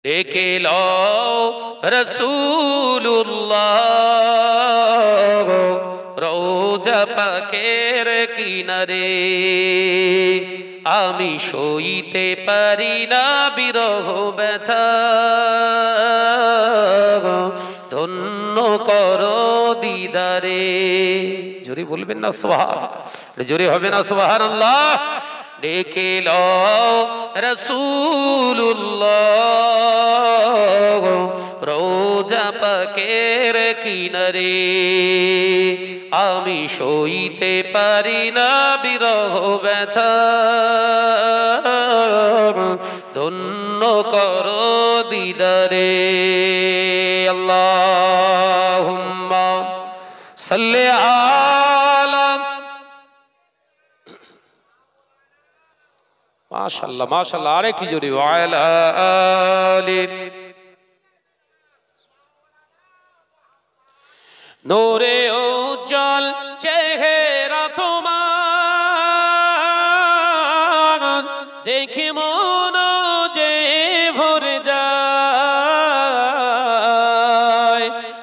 ডেকে লও রাসূলুল্লাহ রওজা পাকের কিনারে। আমি সইতে পারি না বিরহ ব্যথা, ধন্য করো দিদারে। জোরে বলবেন না সুবহান, জোরে হবে না সুবহানাল্লাহ। ডেকে লও রাসূলুল্লাহ রওজা পাকের কিনারে। আমি সইতে পারি না বিরহ ব্যথা, ধন্য করো দিদারে। আল্লাহুম্মা সাল্লি আলা। মাশাআল্লাহ মাশাআল্লাহ, আরেকটি জোরে ওয়ালা আলি। নূরে উজ্জ্বল চেহারা তোমার, দেখে মন যে ভরে যায়।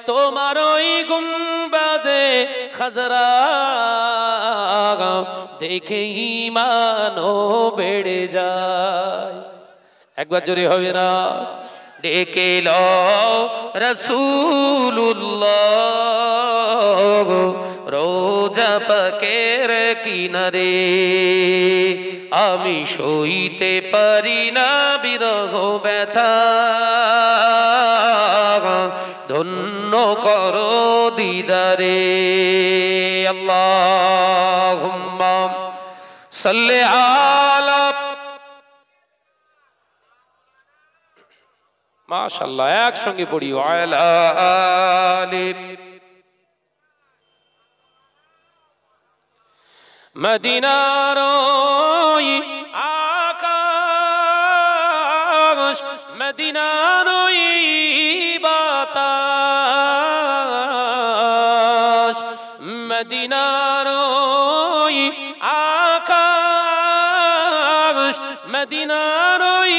তোমার ওই গুম্বাদে খাজরা দেখে ঈমানও বেড়ে যায়। একবার জোরে হবে না? ডেকে লও রাসূলুল্লাহ রওজা পাকের কিনারে। আমি সইতে পারি না বিরহ ব্যথা, ধন্য করো দিদারে। আল্লাহুম্মা সাল্লি আলা। মাশাআল্লাহ, একসঙ্গে পড়ি ওয়ালা আলি। মদিনার ওই আকাশ, মদিনার ওই বাতাস, মদিনার ওই আকাশ, মদিনার ওই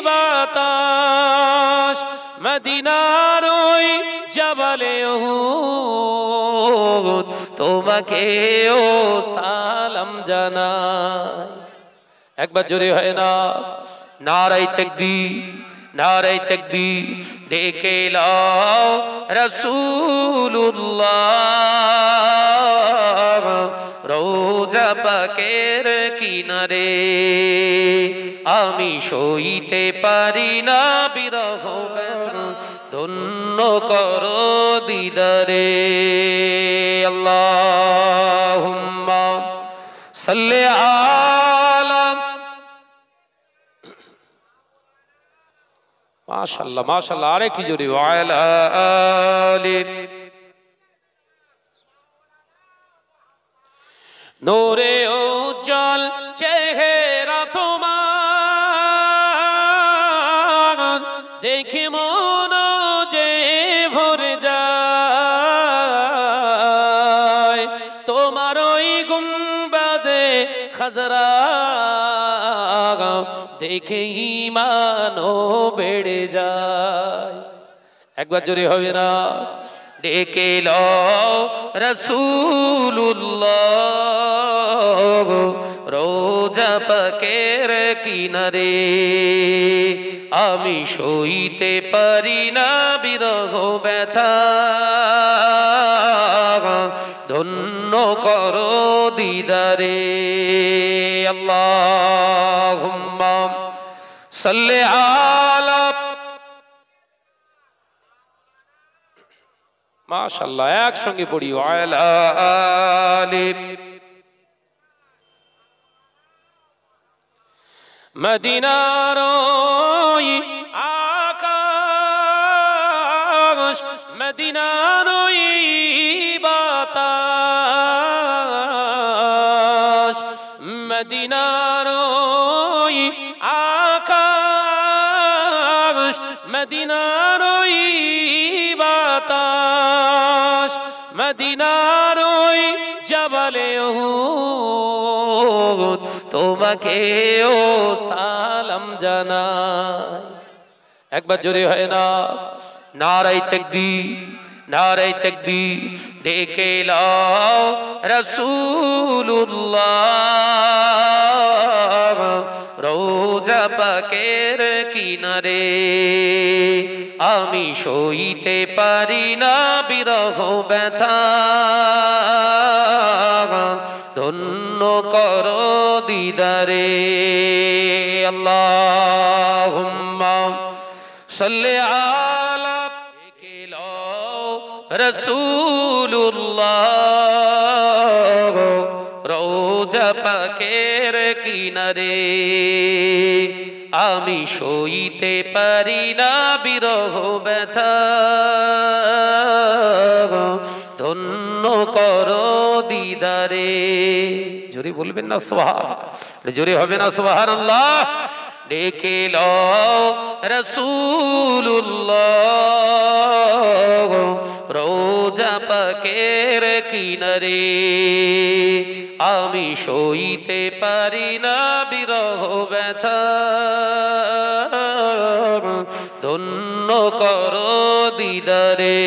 বাতাস, মদিনার ওই জবালে উহুদ তোমাকে ও সালাম জানাই। একবার জোরে হয় না? নারায়ে তাকবীর, নারায়ে তাকবীর। ডেকে লও রাসূলুল্লাহ রওজা পাকের কিনারে। আমি সইতে পারি না বিরহ ব্যথা, ধন্য করো দিদারে। আল্লাহুম্মা সাল্লি আলা। মাশাআল্লাহ মাশাআল্লাহ, আরেকটি জোরে ওয়ালা আলি। নূরে উজ্জ্বল চেহারা তোমার, দেখে মন যে ভরে যায়। তোমার ওই গুম্বাদে খাজরা দেখে ঈমানও বেড়ে যায়। একবার জোরে হবে না? ডেকে লও রাসূলুল্লাহ রওজা পাকের কিনারে। আমি সইতে পারি না বিরহ ব্যথা, ধন্য করো দিদারে। আল্লাহুম্মা সাল্লি আলা। মাশাআল্লাহ, একসঙ্গে পড়ি ওয়ালা আলি। মদিনার ওই আকাশ, মদিনার ওই বাতাস, মদিনার ওই আকাশ, মদিনার ওই বাতাস, মদিনার ওই জবালে উহুদ তোমাকে ও সালাম জানাই। একবার জোরে হয় না, নারায়ে তাকবীর, নারায়ে তাকবীর, ডেকে লাও রাসূলুল্লাহ রওজা পাকের কিনারে। আমি সইতে পারি না বিরহ ব্যথা, ধন্য করো দিদারে। আল্লাহুম্মা সাল্লি আলা রাসূলুল্লাহ রওজা পাকের কিনারে। আমি সইতে পারি না বিরহ ব্যথা, ধন্য করো দিদারে। জোরে বলবেন না সুবহান, জোরে হবে না সুবহানাল্লাহ। ডেকে লও রাসূলুল্লাহ রওজা পাকের কিনারে। আমি সইতে পারি না বিরহ ব্যথা, ধন্য করো দিদারে।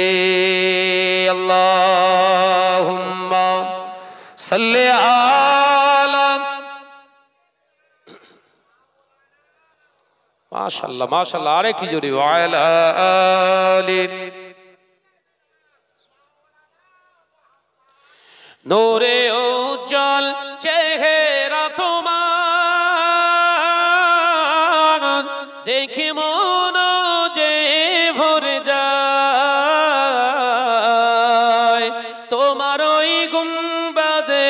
আল্লাহুম্মা সাল্লি আলা। মাশাআল্লাহ মাশাআল্লাহ, আরেকটি জোরে ওয়ালা আলি। নূরে উজ্জ্বল চেহারা তোমার, দেখে মন যে ভরে যায়। তোমার ওই গুম্বাদে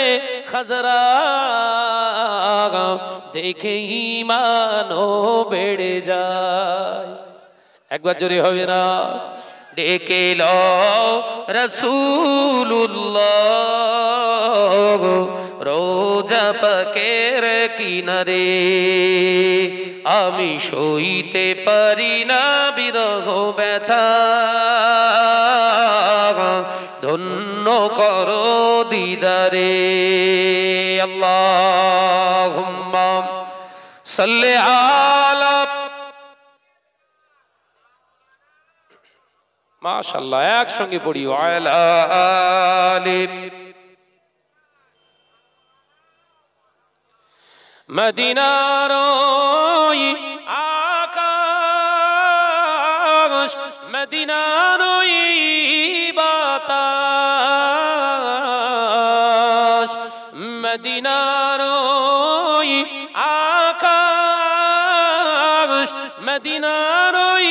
খাজরা দেখে ঈমানও বেড়ে যায়। একবার জোরে হবে না, ডেকে লও রাসূলুল্লাহ রওজা পাকের কিনারে। আমি সইতে পারি না বিরহ ব্যথা, ধন্য করো দিদারে। আল্লাহুম্মা সাল্লি আলা। মাশাআল্লাহ, একসঙ্গে পড়ি ওয়ালা আলি। মদিনার ওই আকাশ, মদিনার ওই বাতাস, মদিনার ওই আকাশ, মদিনার ওই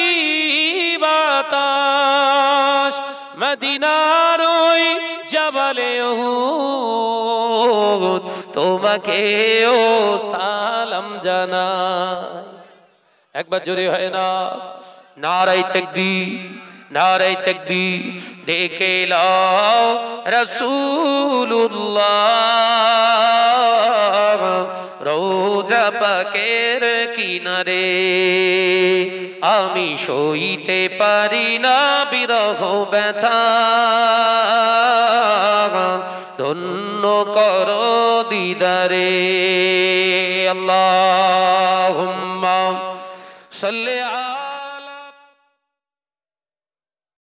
বাতাস, মদিনার ওই জবালে উহুদ তোমাকে ও সালাম জানাই। একবার জোরে হয় না, নারায়ে তাকবীর, নারায়ে তাকবীর, ডেকে লাও রাসূলুল্লাহ রওজা পাকের কিনারে। আমি সইতে পারি না বিরহ ব্যথা, ধন্য করো দিদারে। আল্লাহুম্মা সাল্লি আলা।